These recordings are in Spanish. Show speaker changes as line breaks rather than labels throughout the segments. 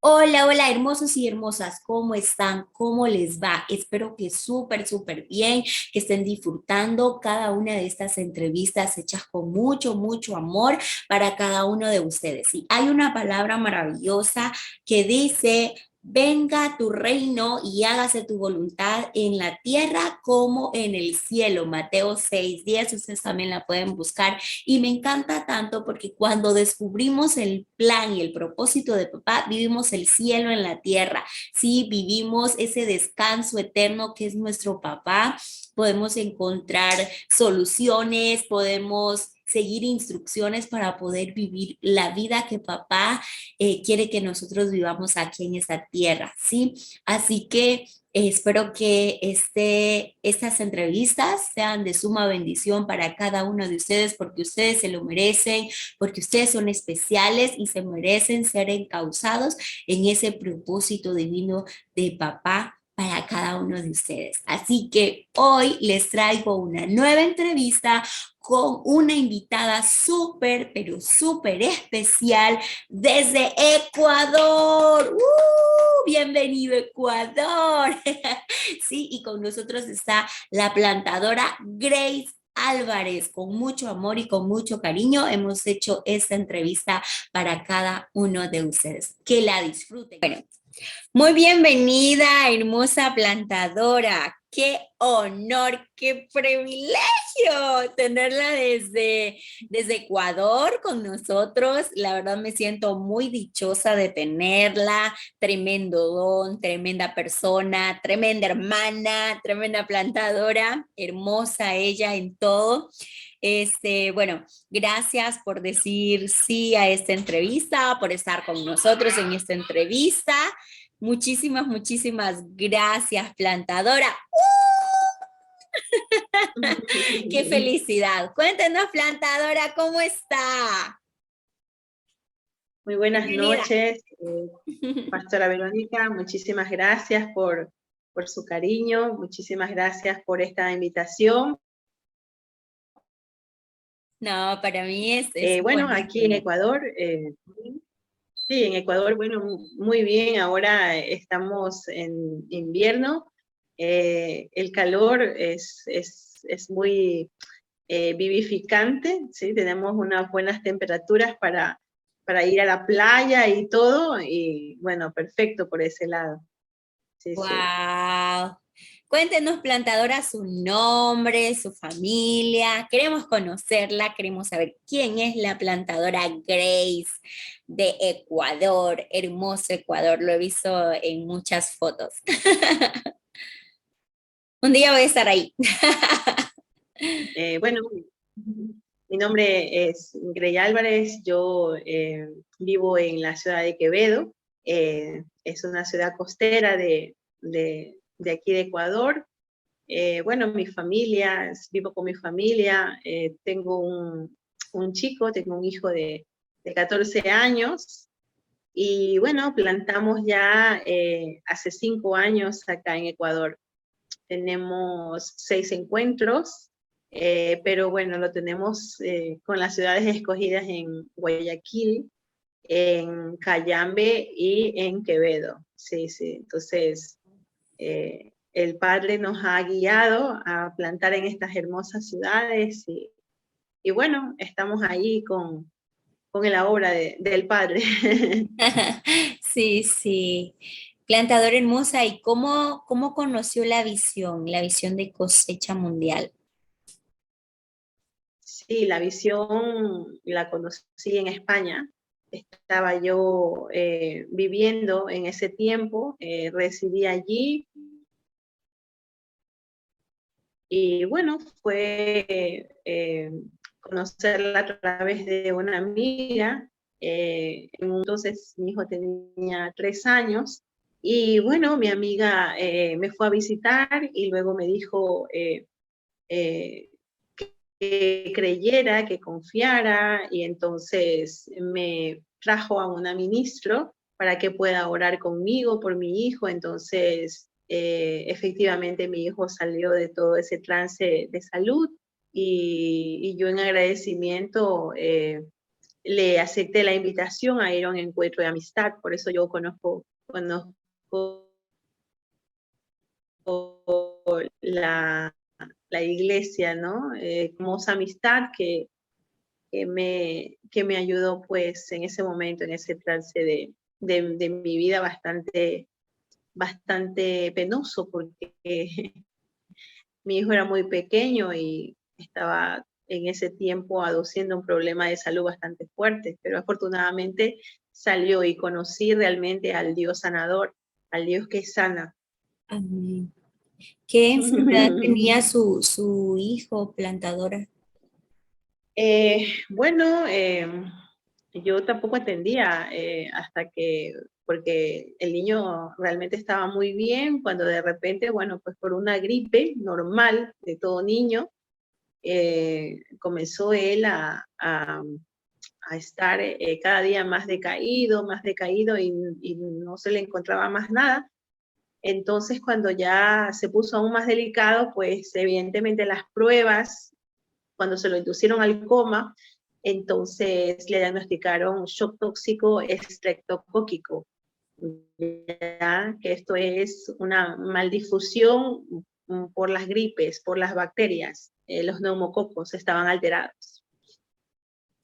Hola, hola, hermosos y hermosas, ¿cómo están? ¿Cómo les va? Espero que súper, súper bien, que estén disfrutando cada una de estas entrevistas hechas con mucho, mucho amor para cada uno de ustedes. Y hay una palabra maravillosa que dice: venga tu reino y hágase tu voluntad en la tierra como en el cielo. Mateo 6:10, ustedes también la pueden buscar. Y me encanta tanto porque cuando descubrimos el plan y el propósito de papá, vivimos el cielo en la tierra, ¿sí? Vivimos ese descanso eterno que es nuestro papá, podemos encontrar soluciones, podemos seguir instrucciones para poder vivir la vida que papá quiere que nosotros vivamos aquí en esta tierra, ¿sí? Así que espero que estas entrevistas sean de suma bendición para cada uno de ustedes, porque ustedes se lo merecen, porque ustedes son especiales y se merecen ser encausados en ese propósito divino de papá para cada uno de ustedes. Así que hoy les traigo una nueva entrevista con una invitada súper, pero súper especial desde Ecuador. Bienvenido Ecuador. Sí, y con nosotros está la plantadora Grace Álvarez. Con mucho amor y con mucho cariño hemos hecho esta entrevista para cada uno de ustedes. Que la disfruten. Bueno, muy bienvenida, hermosa plantadora. Qué honor, qué privilegio tenerla desde Ecuador con nosotros. La verdad me siento muy dichosa de tenerla. Tremendo don, tremenda persona, tremenda hermana, tremenda plantadora, hermosa ella en todo. Bueno, gracias por decir sí a esta entrevista, por estar con nosotros en esta entrevista. Muchísimas, muchísimas gracias, plantadora. ¡Qué felicidad! Cuéntenos, plantadora, ¿cómo está?
Muy buenas
Bienvenida.
noches, Pastora Verónica. Muchísimas gracias por su cariño, muchísimas gracias por esta invitación.
No, para mí es un
Bueno,
honor
aquí en
tener.
Ecuador, sí, en Ecuador, bueno, muy bien. Ahora estamos en invierno. El calor es muy vivificante, ¿sí? Tenemos unas buenas temperaturas para ir a la playa y todo, y bueno, perfecto por ese lado. Sí, sí.
¡Wow! Cuéntenos, plantadora, su nombre, su familia. Queremos conocerla, queremos saber quién es la plantadora Grace de Ecuador. Hermoso Ecuador, lo he visto en muchas fotos. Un día voy a estar ahí.
Bueno, mi nombre es Grey Álvarez, yo vivo en la ciudad de Quevedo, es una ciudad costera de aquí de Ecuador. Bueno, mi familia, vivo con mi familia, tengo un chico, tengo un hijo de 14 años y bueno, plantamos ya hace 5 años acá en Ecuador. Tenemos 6 encuentros, pero bueno, lo tenemos con las ciudades escogidas en Guayaquil, en Cayambe y en Quevedo. Sí, sí. Entonces, el Padre nos ha guiado a plantar en estas hermosas ciudades y bueno, estamos ahí con la obra del Padre.
Sí, sí. Plantadora hermosa, ¿y cómo conoció la visión de cosecha mundial?
Sí, la visión la conocí en España. Estaba yo viviendo en ese tiempo, residí allí y bueno, fue conocerla a través de una amiga. Entonces mi hijo tenía 3 años y bueno, mi amiga me fue a visitar y luego me dijo, eh, que creyera, que confiara, y entonces me trajo a una ministro para que pueda orar conmigo por mi hijo. Entonces, efectivamente, mi hijo salió de todo ese trance de salud y yo en agradecimiento le acepté la invitación a ir a un encuentro de amistad, por eso yo conozco la, la iglesia, ¿no? Hermosa amistad que me ayudó pues en ese momento, en ese trance de mi vida bastante penoso, porque mi hijo era muy pequeño y estaba en ese tiempo aduciendo un problema de salud bastante fuerte, pero afortunadamente salió y conocí realmente al Dios sanador, al Dios que sana.
Amén. ¿Qué enfermedad tenía su hijo, Plantadora?
Bueno, yo tampoco entendía hasta que, porque el niño realmente estaba muy bien, cuando de repente, bueno, pues por una gripe normal de todo niño, comenzó él a estar cada día más decaído y no se le encontraba más nada. Entonces, cuando ya se puso aún más delicado, pues evidentemente las pruebas, cuando se lo inducieron al coma, entonces le diagnosticaron shock tóxico estreptocóquico, ¿ya? Que esto es una maldifusión por las gripes, por las bacterias, los neumococos estaban alterados.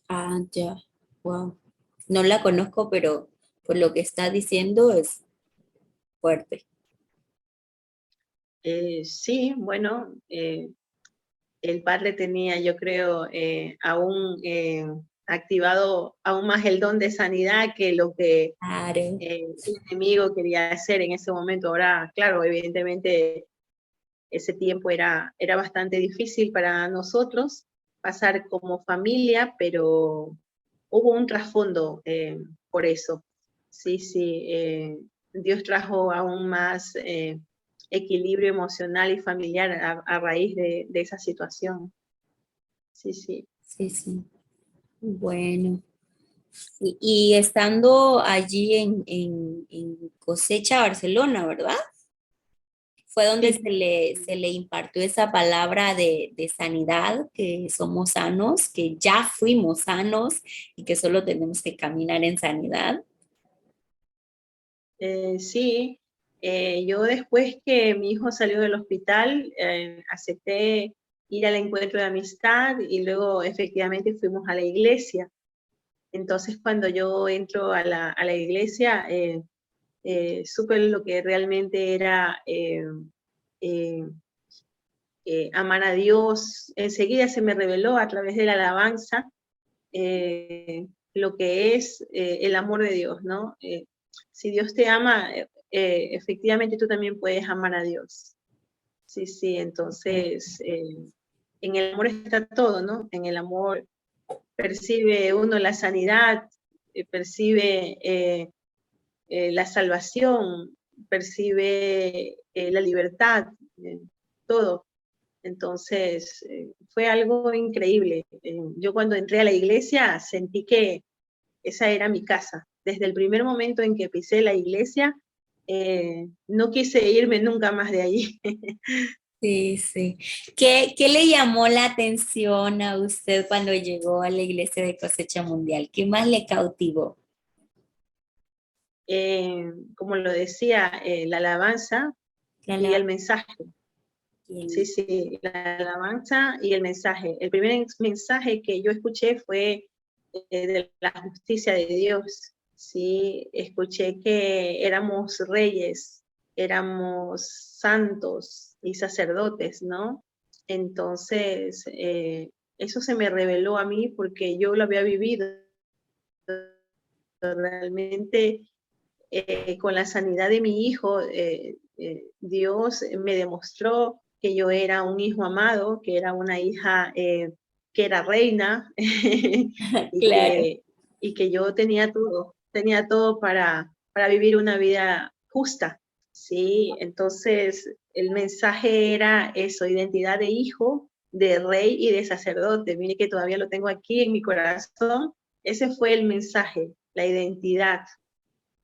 Ah, ya. Wow. No la conozco, pero por lo que está diciendo es fuerte.
Sí, bueno, el padre tenía, yo creo, aún activado aún más el don de sanidad que lo que
Claro.
el enemigo quería hacer en ese momento. Ahora, claro, evidentemente ese tiempo era bastante difícil para nosotros pasar como familia, pero hubo un trasfondo por eso. Sí, sí, Dios trajo aún más equilibrio emocional y familiar a raíz de esa situación. Sí, sí.
Sí, sí. Bueno. Y estando allí en Cosecha, Barcelona, ¿verdad? Fue donde
Sí,
se le impartió esa palabra de sanidad, que somos sanos, que ya fuimos sanos y que solo tenemos que caminar en sanidad.
sí. Yo después que mi hijo salió del hospital, acepté ir al encuentro de amistad y luego efectivamente fuimos a la iglesia. Entonces, cuando yo entro a la iglesia, supe lo que realmente era eh, amar a Dios. Enseguida se me reveló a través de la alabanza lo que es el amor de Dios, ¿no? Si Dios te ama, efectivamente tú también puedes amar a Dios. Sí, sí, entonces en el amor está todo, ¿no? En el amor percibe uno la sanidad, percibe la salvación, percibe la libertad, todo. Entonces, fue algo increíble. Yo cuando entré a la iglesia sentí que esa era mi casa. Desde el primer momento en que pisé la iglesia, no quise irme nunca más de allí.
Sí, sí. ¿Qué le llamó la atención a usted cuando llegó a la iglesia de Cosecha Mundial? ¿Qué más le cautivó?
Como lo decía, la alabanza
La
y el
alabanza
mensaje.
y
Sí, sí, la alabanza y el mensaje. El primer mensaje que yo escuché fue de la justicia de Dios. Sí, escuché que éramos reyes, éramos santos y sacerdotes, ¿no? Entonces, eso se me reveló a mí porque yo lo había vivido realmente con la sanidad de mi hijo, Dios me demostró que yo era un hijo amado, que era una hija que era reina y,
claro.
y que yo tenía todo para vivir una vida justa. Sí, entonces el mensaje era eso, identidad de hijo, de rey y de sacerdote. Mire que todavía lo tengo aquí en mi corazón. Ese fue el mensaje, la identidad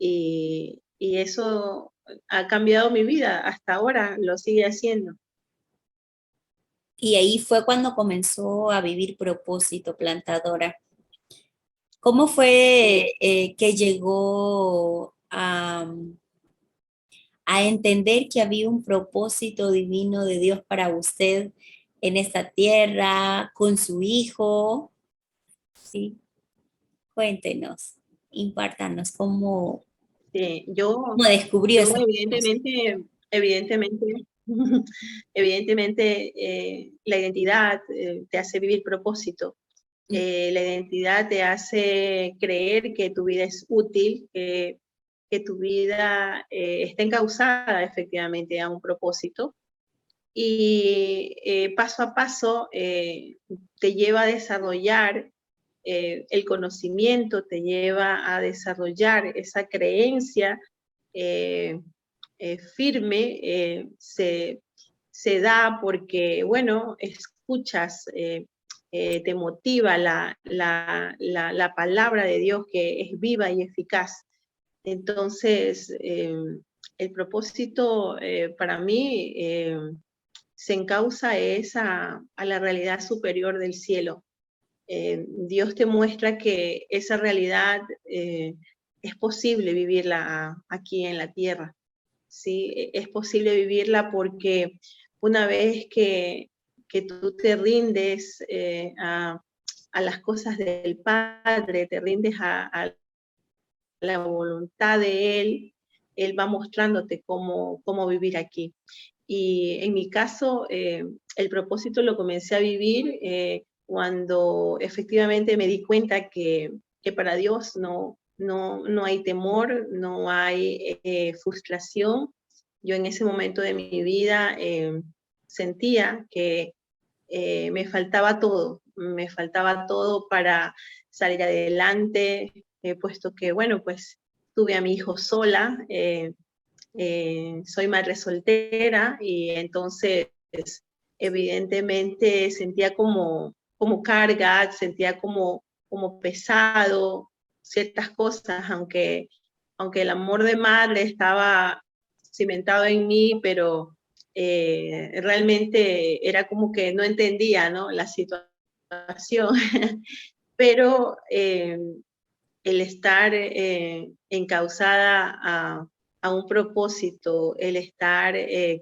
y eso ha cambiado mi vida, hasta ahora lo sigue haciendo.
Y ahí fue cuando comenzó a vivir propósito, Plantadora. ¿Cómo
Eh,
fue que llegó a entender que había un propósito divino de Dios para usted en esta tierra, con su hijo? Sí, cuéntenos, impártanos
yo,
cómo descubrió
yo
ese propósito.
evidentemente, evidentemente, la identidad te hace vivir propósito. La identidad te hace creer que tu vida es útil, que tu vida está encauzada efectivamente a un propósito y paso a paso te lleva a desarrollar el conocimiento, te lleva a desarrollar esa creencia eh, firme, se da porque, bueno, escuchas, te motiva la palabra de Dios que es viva y eficaz. Entonces, el propósito para mí se encausa es a la realidad superior del cielo. Dios te muestra que esa realidad es posible vivirla aquí en la tierra. ¿Sí? Es posible vivirla porque una vez que tú te rindes a las cosas del Padre, te rindes a la voluntad de Él va mostrándote cómo vivir aquí. Y en mi caso, el propósito lo comencé a vivir cuando efectivamente me di cuenta que para Dios no hay temor, no hay frustración. Yo en ese momento de mi vida sentía que me faltaba todo para salir adelante, puesto que, bueno, pues tuve a mi hijo sola, soy madre soltera y entonces evidentemente sentía como carga, sentía como pesado ciertas cosas, aunque el amor de madre estaba cimentado en mí, pero realmente era como que no entendía, ¿no?, la situación, pero el estar encausada a un propósito, el estar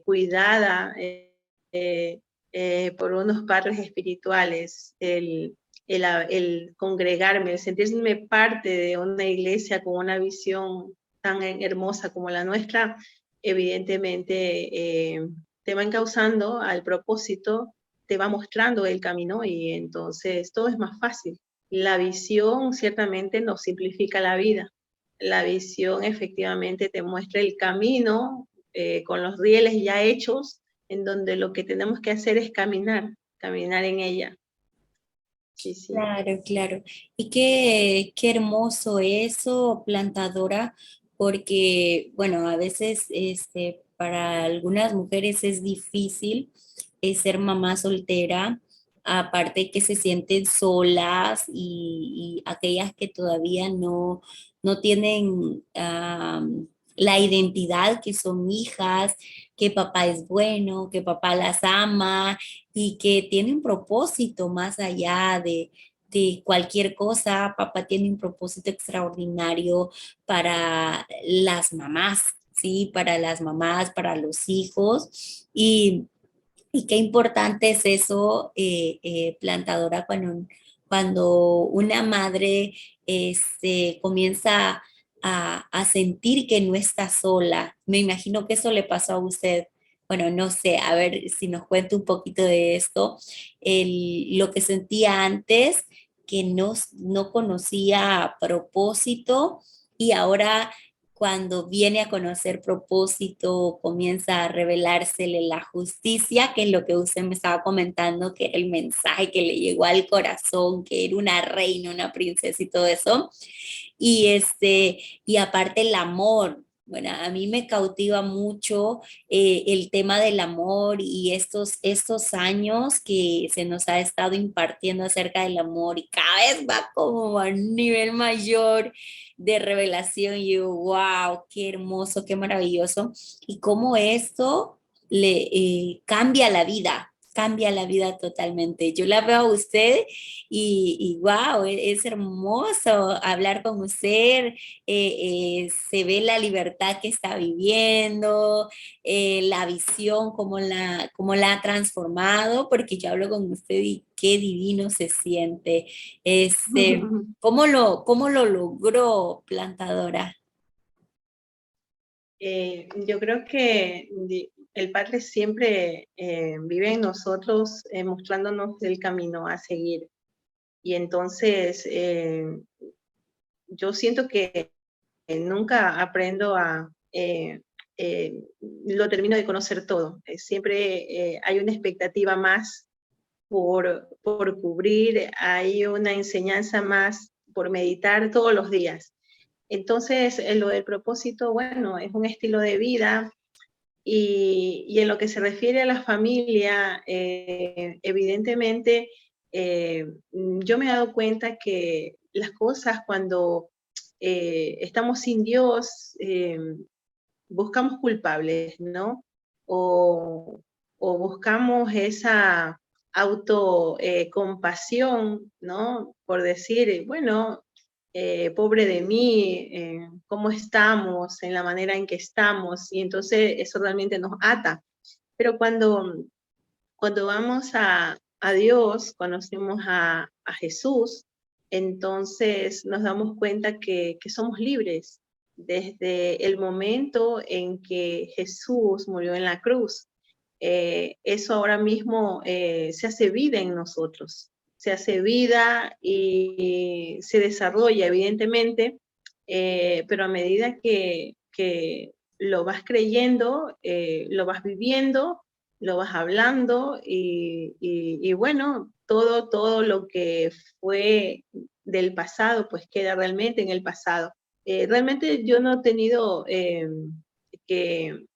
cuidada por unos padres espirituales, el congregarme, el sentirme parte de una iglesia con una visión tan hermosa como la nuestra, evidentemente te va encauzando al propósito, te va mostrando el camino y entonces todo es más fácil. La visión ciertamente nos simplifica la vida. La visión efectivamente te muestra el camino con los rieles ya hechos, en donde lo que tenemos que hacer es caminar en ella. Sí, sí.
Claro, claro. Y qué hermoso eso, plantadora, porque, bueno, a veces para algunas mujeres es difícil ser mamá soltera, aparte que se sienten solas y aquellas que todavía no tienen la identidad que son hijas, que papá es bueno, que papá las ama y que tiene un propósito más allá de cualquier cosa. Papá tiene un propósito extraordinario para las mamás, ¿sí? Para las mamás, para los hijos. Y qué importante es eso, plantadora, cuando una madre comienza a sentir que no está sola. Me imagino que eso le pasó a usted. Bueno, no sé, a ver si nos cuenta un poquito de esto. Lo que sentía antes, que no conocía propósito y ahora cuando viene a conocer propósito, comienza a revelársele la justicia, que es lo que usted me estaba comentando, que era el mensaje que le llegó al corazón, que era una reina, una princesa y todo eso. Y aparte el amor. Bueno, a mí me cautiva mucho el tema del amor y estos años que se nos ha estado impartiendo acerca del amor y cada vez va como a un nivel mayor de revelación y yo, wow, qué hermoso, qué maravilloso. Y cómo esto le cambia la vida. cambia la vida totalmente. Yo la veo a usted y wow, es hermoso hablar con usted, se ve la libertad que está viviendo, la visión, cómo la ha transformado, porque yo hablo con usted y qué divino se siente. Cómo lo logró, plantadora?
Yo creo que el Padre siempre vive en nosotros, mostrándonos el camino a seguir. Y entonces yo siento que nunca aprendo lo termino de conocer todo. Siempre hay una expectativa más por cubrir, hay una enseñanza más por meditar todos los días. Entonces, lo del propósito, bueno, es un estilo de vida y en lo que se refiere a la familia, evidentemente, yo me he dado cuenta que las cosas cuando estamos sin Dios, buscamos culpables, ¿no? O, o buscamos esa autocompasión, ¿no? Por decir, bueno, pobre de mí, cómo estamos, en la manera en que estamos, y entonces eso realmente nos ata. Pero cuando vamos a Dios, conocemos a Jesús, entonces nos damos cuenta que somos libres desde el momento en que Jesús murió en la cruz. Eso ahora mismo se hace vida en nosotros, se hace vida y se desarrolla evidentemente, pero a medida que lo vas creyendo, lo vas viviendo, lo vas hablando y bueno, todo lo que fue del pasado pues queda realmente en el pasado. Realmente yo no he tenido que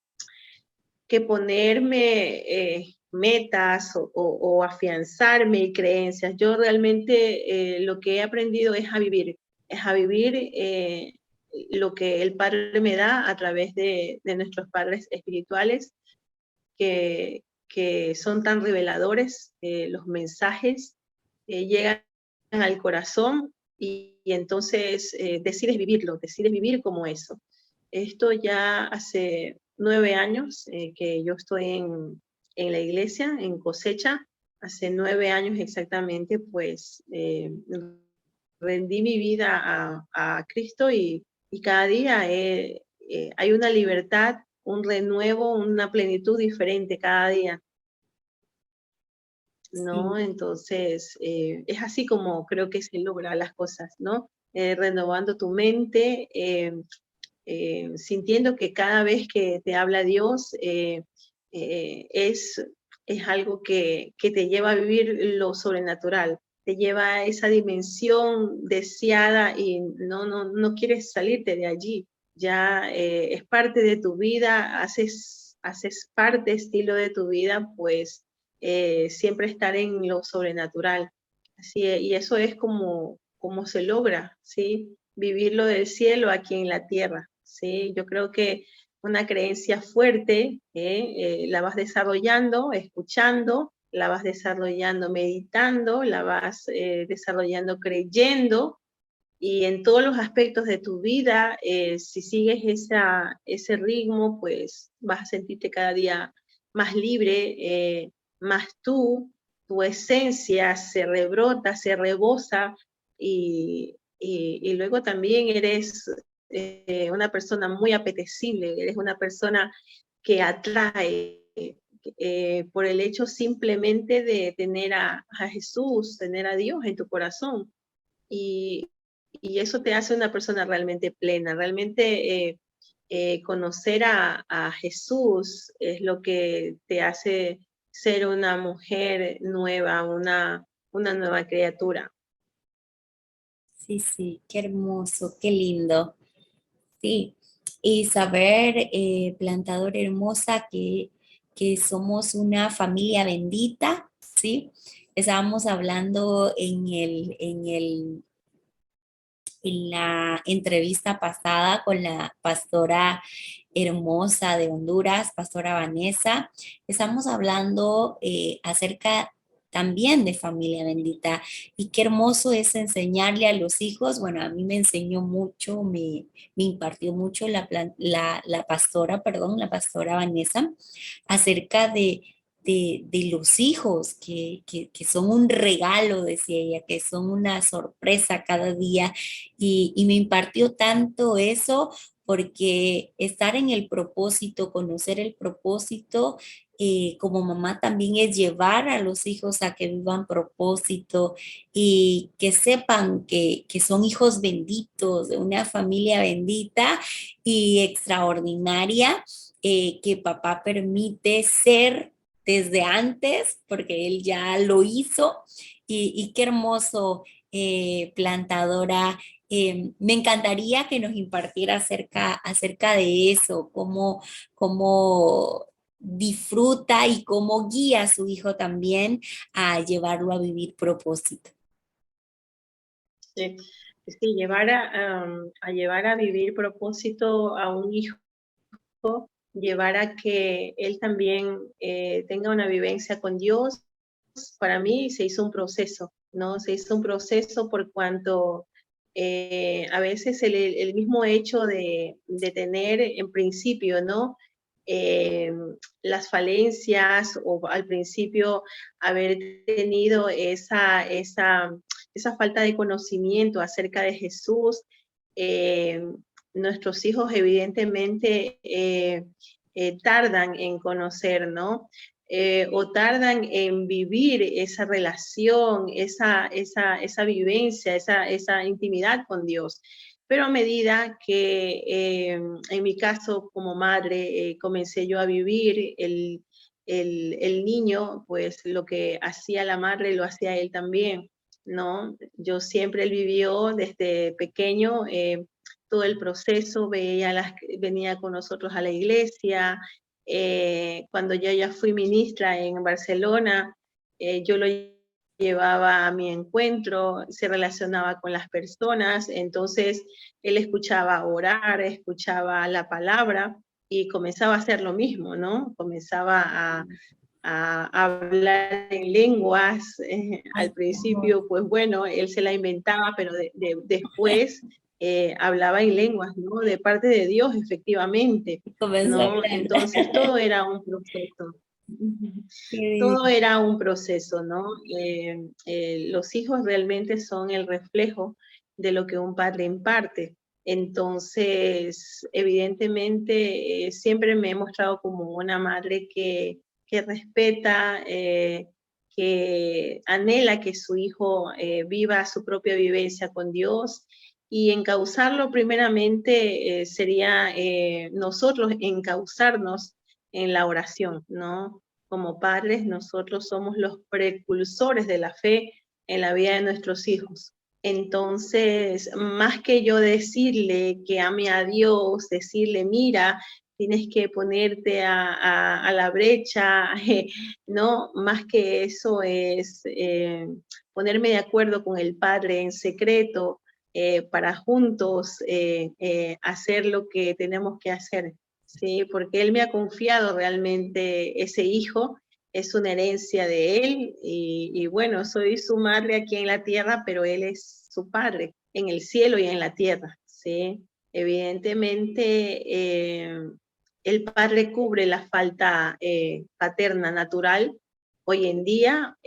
que ponerme metas o afianzar mis creencias. Yo realmente lo que he aprendido es a vivir lo que el Padre me da a través de nuestros padres espirituales, que son tan reveladores, los mensajes llegan al corazón y entonces decides vivir como eso. Esto ya hace 9 años que yo estoy en la iglesia, en Cosecha. Hace 9 años exactamente, pues rendí mi vida a Cristo y cada día hay una libertad, un renuevo, una plenitud diferente cada día, ¿no?
Sí.
Entonces, es así como creo que se logra las cosas, ¿no? Renovando tu mente, sintiendo que cada vez que te habla Dios eh, es, es algo que te lleva a vivir lo sobrenatural, te lleva a esa dimensión deseada y no quieres salirte de allí. Ya es parte de tu vida, haces parte, estilo de tu vida, pues siempre estar en lo sobrenatural. Así, y eso es como se logra, ¿sí? Vivir lo del cielo aquí en la tierra. ¿Sí? Yo creo que una creencia fuerte la vas desarrollando, escuchando, la vas desarrollando meditando, la vas desarrollando creyendo y en todos los aspectos de tu vida, si sigues ese ritmo, pues vas a sentirte cada día más libre, más tú, tu esencia se rebrota, se rebosa y luego también eres una persona muy apetecible, eres una persona que atrae por el hecho simplemente de tener a Jesús, tener a Dios en tu corazón. Y, y eso te hace una persona realmente plena, realmente conocer a Jesús es lo que te hace ser una mujer nueva, una nueva criatura.
Sí, sí, qué hermoso, qué lindo. Sí, y saber, plantadora hermosa, que somos una familia bendita, ¿sí? Estábamos hablando en la entrevista pasada con la pastora hermosa de Honduras, pastora Vanessa. Estamos hablando acerca también de familia bendita y qué hermoso es enseñarle a los hijos. Bueno, a mí me enseñó mucho, me impartió mucho la pastora, perdón, la pastora Vanessa acerca de los hijos, que son un regalo, decía ella, que son una sorpresa cada día. Y me impartió tanto eso porque estar en el propósito, conocer el propósito, como mamá también es llevar a los hijos a que vivan propósito y que sepan que son hijos benditos, de una familia bendita y extraordinaria, que papá permite ser desde antes, porque él ya lo hizo, y qué hermoso, plantadora. Me encantaría que nos impartiera acerca de eso, cómo disfruta y cómo guía a su hijo también a llevarlo a vivir propósito.
Sí, sí, a llevar a vivir propósito a un hijo, llevar a que él también tenga una vivencia con Dios. Para mí se hizo un proceso, ¿no? Se hizo un proceso por cuanto a veces el mismo hecho de tener en principio, ¿no? Eh, las falencias o al principio haber tenido esa falta de conocimiento acerca de Jesús, eh, nuestros hijos evidentemente tardan en conocer, ¿no? O tardan en vivir esa relación, esa vivencia, esa intimidad con Dios. Pero a medida que en mi caso como madre comencé yo a vivir el niño, pues lo que hacía la madre lo hacía él también, ¿no? Yo siempre él vivió desde pequeño todo el proceso, venía con nosotros a la iglesia. Cuando yo ya fui ministra en Barcelona, yo lo llevaba a mi encuentro, se relacionaba con las personas, entonces él escuchaba orar, escuchaba la palabra y comenzaba a hacer lo mismo, ¿no? Comenzaba a hablar en lenguas.
Ay,
Al
qué amor.
principio, pues bueno, él se la inventaba, pero después hablaba en lenguas, ¿no? De parte de Dios, efectivamente,
Comenzó a
¿no?
hablar.
Entonces todo era un proceso.
Qué
Todo era un proceso, ¿no? Los hijos realmente son el reflejo de lo que un padre imparte. Entonces, evidentemente, siempre me he mostrado como una madre que respeta, que anhela que su hijo viva su propia vivencia con Dios y encauzarlo primeramente sería nosotros encauzarnos en la oración, ¿no? Como padres, nosotros somos los precursores de la fe en la vida de nuestros hijos. Entonces, más que yo decirle que ame a Dios, decirle, mira, tienes que ponerte a la brecha, no, más que eso es ponerme de acuerdo con el Padre en secreto para juntos hacer lo que tenemos que hacer. Sí, porque él me ha confiado realmente ese hijo, es una herencia de él y bueno, soy su madre aquí en la tierra, pero él es su padre en el cielo y en la tierra, ¿sí? Evidentemente, el padre cubre la falta paterna natural hoy en día,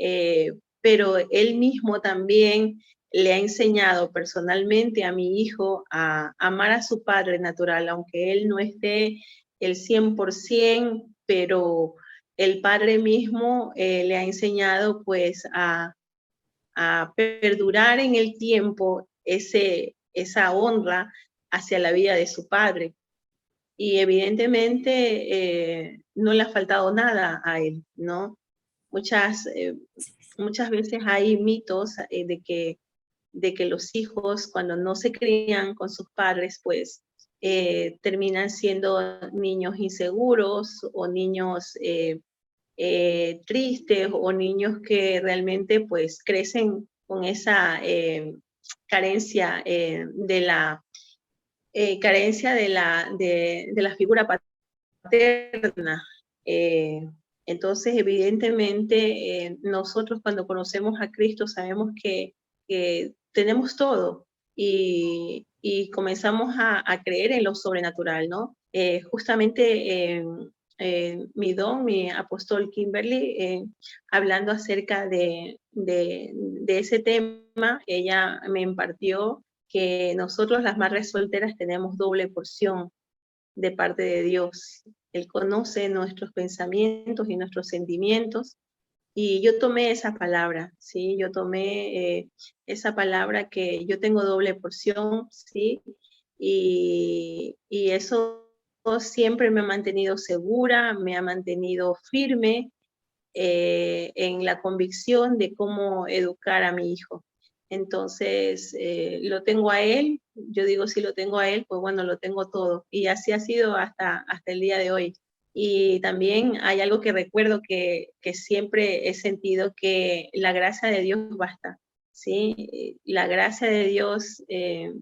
pero él mismo también le ha enseñado personalmente a mi hijo a amar a su padre natural, aunque él no esté el 100%, pero el padre mismo le ha enseñado pues a perdurar en el tiempo esa honra hacia la vida de su padre. Y evidentemente no le ha faltado nada a él, ¿no? Muchas, muchas veces hay mitos de que los hijos cuando no se crían con sus padres, pues terminan siendo niños inseguros o niños tristes o niños que realmente pues crecen con esa carencia carencia de la figura paterna. Entonces, evidentemente, nosotros cuando conocemos a Cristo sabemos que tenemos todo y comenzamos a creer en lo sobrenatural, ¿no? Justamente mi don, mi apóstol Kimberly, hablando acerca de ese tema, ella me impartió que nosotros las madres solteras tenemos doble porción de parte de Dios. Él conoce nuestros pensamientos y nuestros sentimientos. Y yo tomé esa palabra, ¿sí? Yo tomé esa palabra que yo tengo doble porción, ¿sí? Y eso siempre me ha mantenido segura, me ha mantenido firme en la convicción de cómo educar a mi hijo. Entonces, lo tengo a él, yo digo, si lo tengo a él, pues bueno, lo tengo todo. Y así ha sido hasta el día de hoy. Y también hay algo que recuerdo que siempre he sentido que la gracia de Dios basta, ¿sí? La gracia de Dios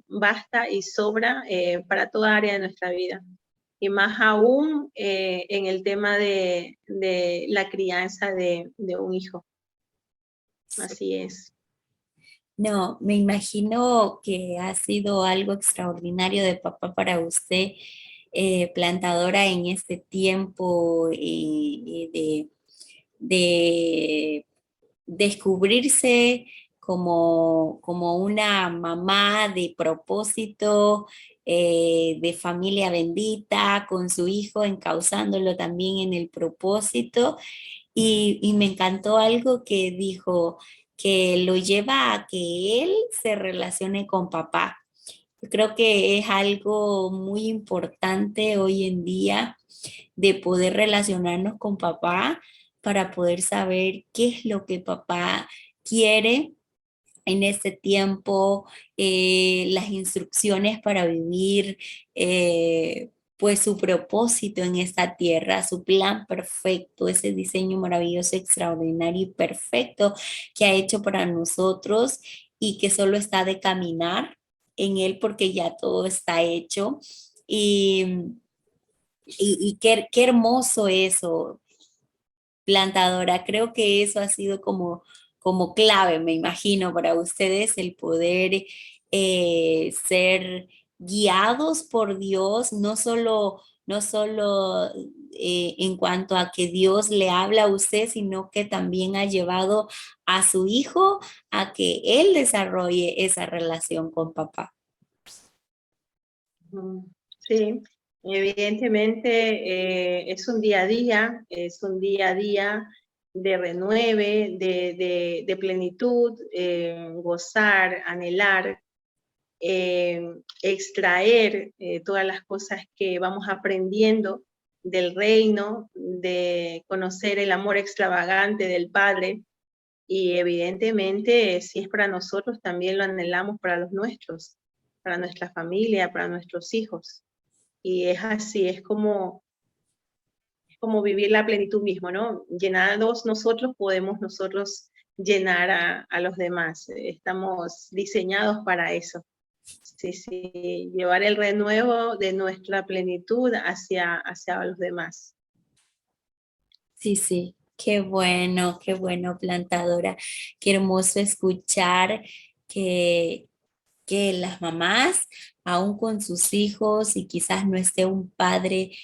basta y sobra para toda área de nuestra vida y más aún en el tema de la crianza de un hijo. Así es.
No, me imagino que ha sido algo extraordinario de papá para usted, plantadora, en este tiempo de descubrirse como una mamá de propósito, de familia bendita, con su hijo, encauzándolo también en el propósito. Y me encantó algo que dijo, que lo lleva a que él se relacione con papá. Yo creo que es algo muy importante hoy en día de poder relacionarnos con papá para poder saber qué es lo que papá quiere en este tiempo, las instrucciones para vivir, pues su propósito en esta tierra, su plan perfecto, ese diseño maravilloso, extraordinario y perfecto que ha hecho para nosotros y que solo está de caminar en él porque ya todo está hecho. Y, y qué hermoso eso, plantadora. Creo que eso ha sido como clave, me imagino, para ustedes el poder ser guiados por Dios, no solo en cuanto a que Dios le habla a usted, sino que también ha llevado a su hijo a que él desarrolle esa relación con papá.
Sí, evidentemente es un día a día, es un día a día de renueve, de plenitud, gozar, anhelar, extraer todas las cosas que vamos aprendiendo del reino, de conocer el amor extravagante del Padre y evidentemente si es para nosotros también lo anhelamos para los nuestros, para nuestra familia, para nuestros hijos. Y es así, es como vivir la plenitud mismo, ¿no? Llenados nosotros podemos nosotros llenar a los demás. Estamos diseñados para eso. Sí, sí, llevar el renuevo de nuestra plenitud hacia los demás.
Sí, sí, qué bueno, plantadora. Qué hermoso escuchar que, que las mamás, aún con sus hijos, y quizás no esté un padre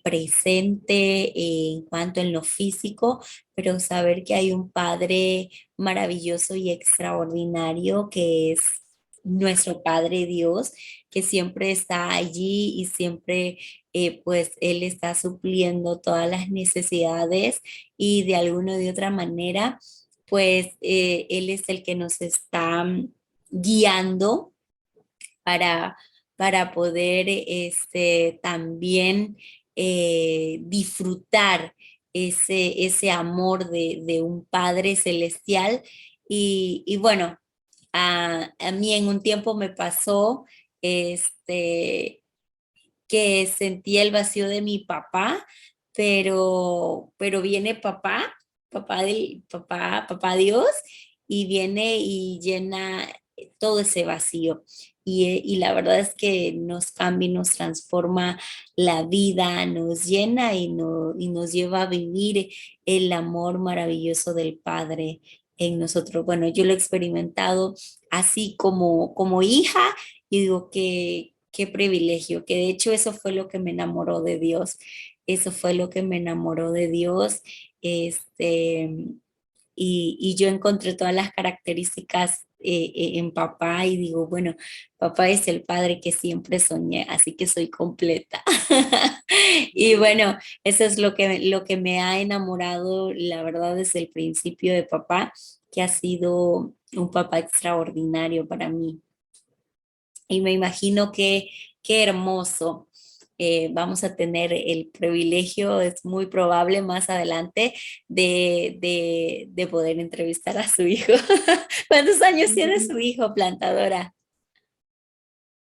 presente en cuanto en lo físico, pero saber que hay un padre maravilloso y extraordinario que es nuestro Padre Dios, que siempre está allí y siempre pues Él está supliendo todas las necesidades y de alguna o de otra manera, pues Él es el que nos está guiando para, para poder también disfrutar ese amor de un Padre celestial. Y bueno, a mí en un tiempo me pasó este, que sentía el vacío de mi papá, pero viene papá Dios, y viene y llena todo ese vacío. Y la verdad es que nos cambia y nos transforma la vida, nos llena y nos lleva a vivir el amor maravilloso del Padre en nosotros. Bueno, yo lo he experimentado así como hija y digo que qué privilegio, que de hecho eso fue lo que me enamoró de Dios. Eso fue lo que me enamoró de Dios. Este, y yo encontré todas las características en papá y digo, bueno, papá es el padre que siempre soñé, así que soy completa. Y bueno, eso es lo que me ha enamorado, la verdad, desde el principio de papá, que ha sido un papá extraordinario para mí. Y me imagino que qué hermoso. Vamos a tener el privilegio, es muy probable más adelante, de poder entrevistar a su hijo. ¿Cuántos años tiene su hijo, plantadora?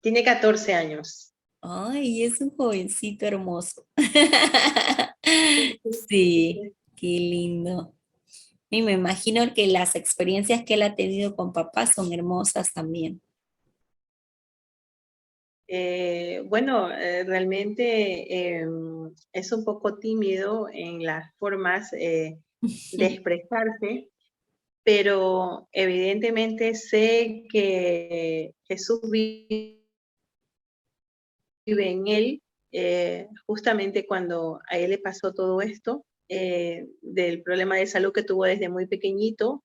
Tiene 14 años.
Ay, es un jovencito hermoso. Sí, qué lindo. Y me imagino que las experiencias que él ha tenido con papá son hermosas también.
Bueno, realmente es un poco tímido en las formas de expresarse, pero evidentemente sé que Jesús vive en él, justamente cuando a él le pasó todo esto, del problema de salud que tuvo desde muy pequeñito.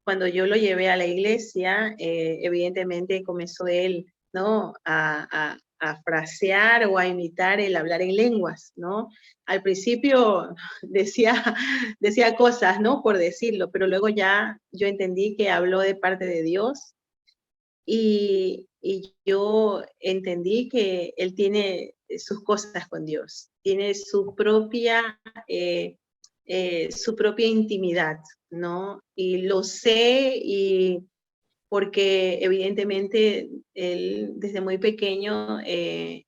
Cuando yo lo llevé a la iglesia, evidentemente comenzó él, ¿no? A frasear o a imitar el hablar en lenguas, ¿no? Al principio decía, decía cosas, ¿no? Por decirlo, pero luego ya yo entendí que habló de parte de Dios y yo entendí que él tiene sus cosas con Dios, tiene su propia intimidad, ¿no? Y lo sé y porque evidentemente él desde muy pequeño, él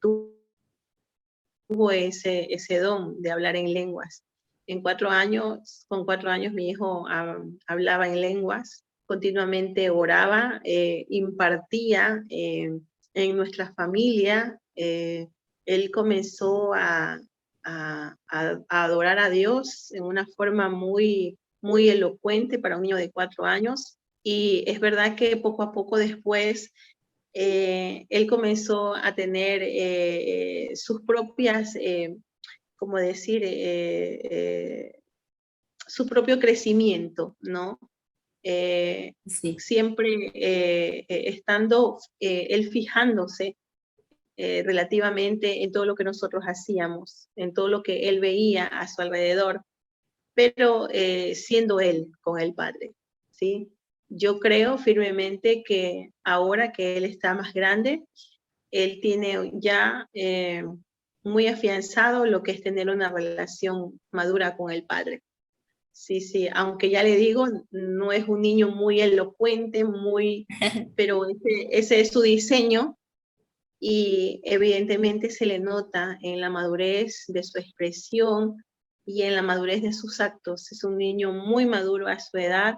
tuvo ese don de hablar en lenguas. En 4 años, con 4 años mi hijo hablaba en lenguas, continuamente oraba, impartía en nuestra familia. Él comenzó a adorar a Dios en una forma muy, muy elocuente para un niño de 4 años. Y es verdad que poco a poco después él comenzó a tener sus propias, como decir, su propio crecimiento, ¿no? Eh,
Sí,
Siempre estando él fijándose relativamente en todo lo que nosotros hacíamos, en todo lo que él veía a su alrededor, pero siendo él con el Padre, ¿sí? Yo creo firmemente que ahora que él está más grande, él tiene ya muy afianzado lo que es tener una relación madura con el Padre. Sí, sí, aunque ya le digo, no es un niño muy elocuente, muy, pero ese es su diseño y evidentemente se le nota en la madurez de su expresión y en la madurez de sus actos. Es un niño muy maduro a su edad,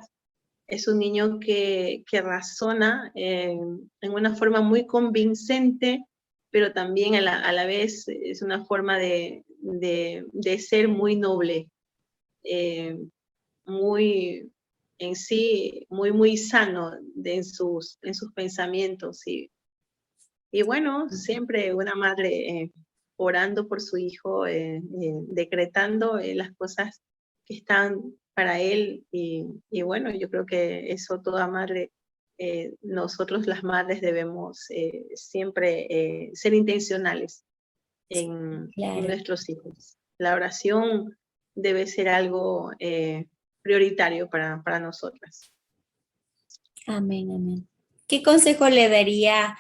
es un niño que razona en una forma muy convincente, pero también a la vez es una forma de ser muy noble, eh, muy en sí, muy, muy sano en sus pensamientos. Y bueno, siempre una madre orando por su hijo, decretando las cosas que están para él. Y bueno, yo creo que eso toda madre, nosotros las madres debemos siempre ser intencionales en
claro.
nuestros hijos. La oración debe ser algo prioritario para nosotras.
Amén, amén. ¿Qué consejo le daría,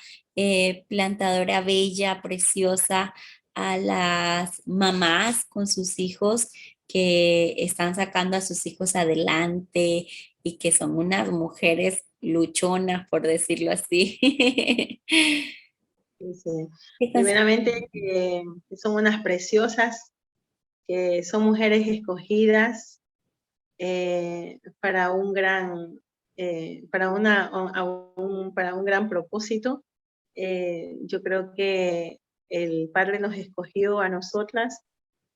plantadora bella, preciosa, a las mamás con sus hijos que están sacando a sus hijos adelante y que son unas mujeres luchonas, por decirlo así?
Dice,
¿Qué consejo?
primeramente, que son unas preciosas, que son mujeres escogidas para un gran para un gran propósito. Yo creo que el Padre nos escogió a nosotras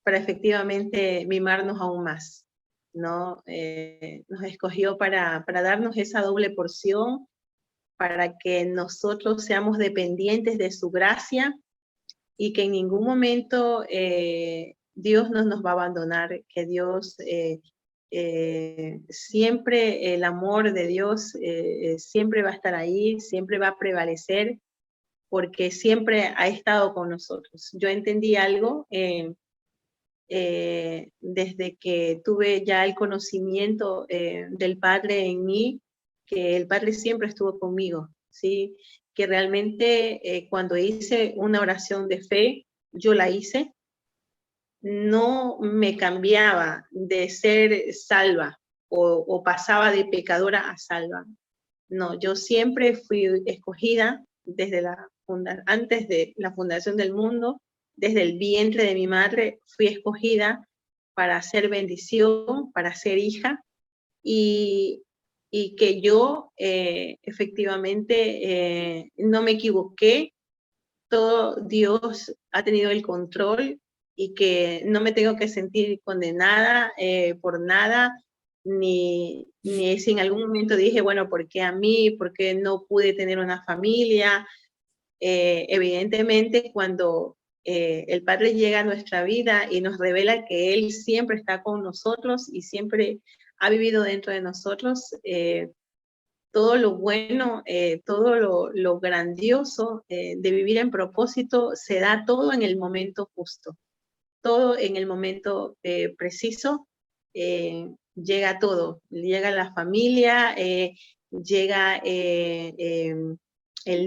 para efectivamente mimarnos aún más, ¿no? Nos escogió para darnos esa doble porción, para que nosotros seamos dependientes de su gracia y que en ningún momento Dios no nos va a abandonar, que Dios siempre, el amor de Dios siempre va a estar ahí, siempre va a prevalecer, porque siempre ha estado con nosotros. Yo entendí algo desde que tuve ya el conocimiento del Padre en mí, que el Padre siempre estuvo conmigo, ¿sí? Que realmente cuando hice una oración de fe, yo la hice, no me cambiaba de ser salva o pasaba de pecadora a salva. No, yo siempre fui escogida desde antes de la fundación del mundo, desde el vientre de mi madre, fui escogida para hacer bendición, para ser hija y, y que yo efectivamente no me equivoqué, todo Dios ha tenido el control y que no me tengo que sentir condenada por nada, ni si en algún momento dije, bueno, ¿por qué a mí? ¿Por qué no pude tener una familia? Evidentemente, cuando el Padre llega a nuestra vida y nos revela que Él siempre está con nosotros y siempre ha vivido dentro de nosotros, todo lo bueno, todo lo grandioso de vivir en propósito se da todo en el momento justo, todo en el momento preciso, llega todo, llega la familia, llega el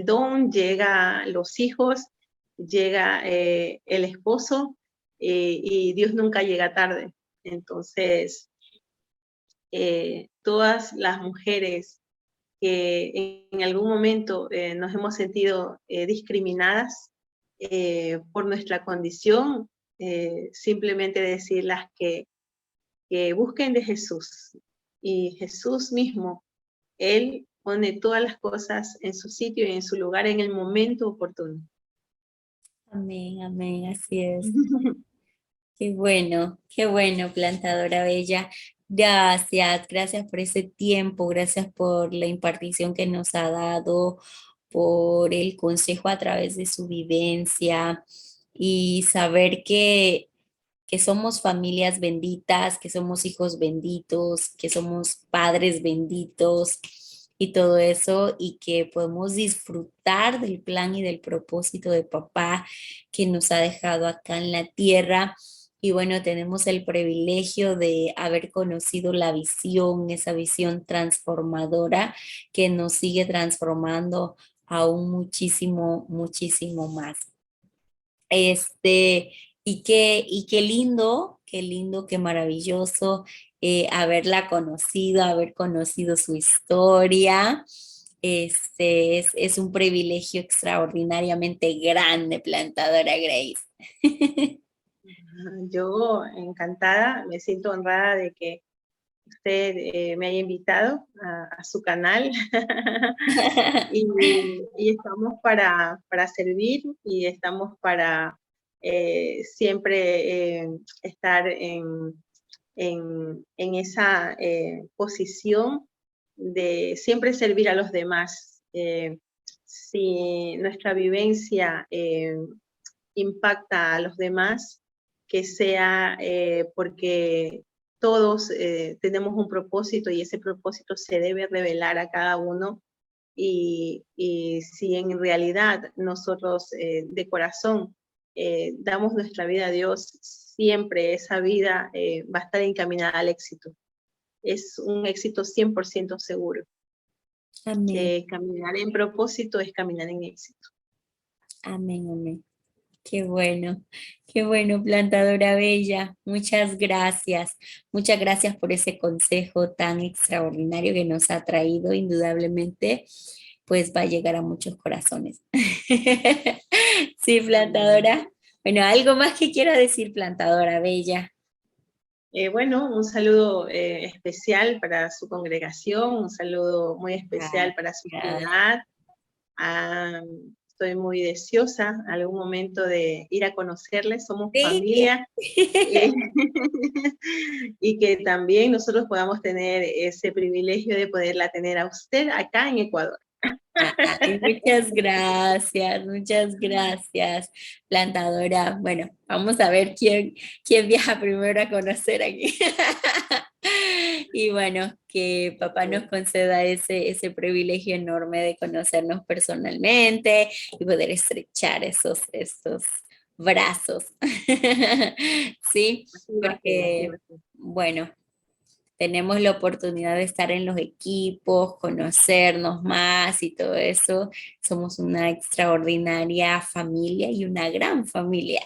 don, llega los hijos, llega el esposo y Dios nunca llega tarde. Entonces, todas las mujeres que en algún momento nos hemos sentido discriminadas por nuestra condición, simplemente decirlas que busquen de Jesús. Y Jesús mismo, Él pone todas las cosas en su sitio y en su lugar en el momento oportuno.
Amén, amén, así es. Qué bueno, plantadora bella. Gracias, gracias por ese tiempo, gracias por la impartición que nos ha dado, por el consejo a través de su vivencia y saber que somos familias benditas, que somos hijos benditos, que somos padres benditos y todo eso, y que podemos disfrutar del plan y del propósito de papá que nos ha dejado acá en la tierra. Y bueno, tenemos el privilegio de haber conocido la visión, esa visión transformadora que nos sigue transformando aún muchísimo, muchísimo más. Y qué lindo, qué maravilloso haberla conocido, haber conocido su historia. Es un privilegio extraordinariamente grande, plantadora Grace.
Yo encantada, me siento honrada de que usted me haya invitado a su canal y estamos para servir y estamos para siempre estar en esa posición de siempre servir a los demás. Si nuestra vivencia impacta a los demás, que sea porque todos tenemos un propósito y ese propósito se debe revelar a cada uno y si en realidad nosotros de corazón damos nuestra vida a Dios, siempre esa vida va a estar encaminada al éxito. Es un éxito 100% seguro.
Amén,
Que caminar en propósito es caminar en éxito.
amén, amén. Qué bueno, plantadora bella. Muchas gracias. Muchas gracias por ese consejo tan extraordinario que nos ha traído. Indudablemente, pues va a llegar a muchos corazones. Sí, plantadora. Bueno, algo más que quiera decir, plantadora bella.
Bueno, un saludo especial para su congregación, un saludo muy especial para su
Gracias.
ciudad. Ah, estoy muy deseosa algún momento de ir a conocerles, somos
Sí.
familia. eh, y que también nosotros podamos tener ese privilegio de poderla tener a usted acá en Ecuador.
Ay, muchas gracias, plantadora. Bueno, vamos a ver quién viaja primero a conocer aquí. Y bueno, que papá nos conceda ese privilegio enorme de conocernos personalmente y poder estrechar esos brazos. Sí,
Así va a ser, así va
porque,
a ser.
bueno, tenemos la oportunidad de estar en los equipos, conocernos más y todo eso. Somos una extraordinaria familia y una gran familia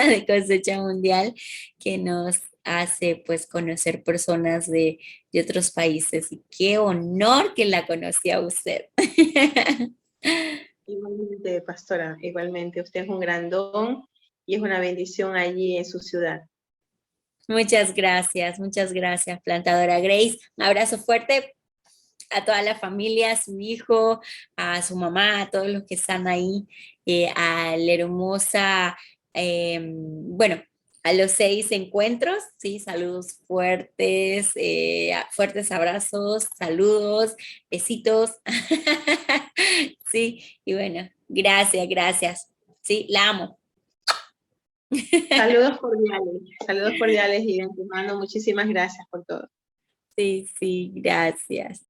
de Cosecha Mundial que nos hace pues conocer personas de otros países. Y qué honor que la conocí a usted.
Igualmente, pastora, igualmente, usted es un gran don y es una bendición allí en su ciudad.
Muchas gracias, plantadora Grace. Un abrazo fuerte a toda la familia, a su hijo, a su mamá, a todos los que están ahí, a la hermosa, bueno, a los 6 encuentros, sí, saludos fuertes, fuertes abrazos, saludos, besitos, sí, y bueno, gracias, sí, la amo.
Saludos cordiales y de antemano, muchísimas gracias por todo.
Sí, gracias.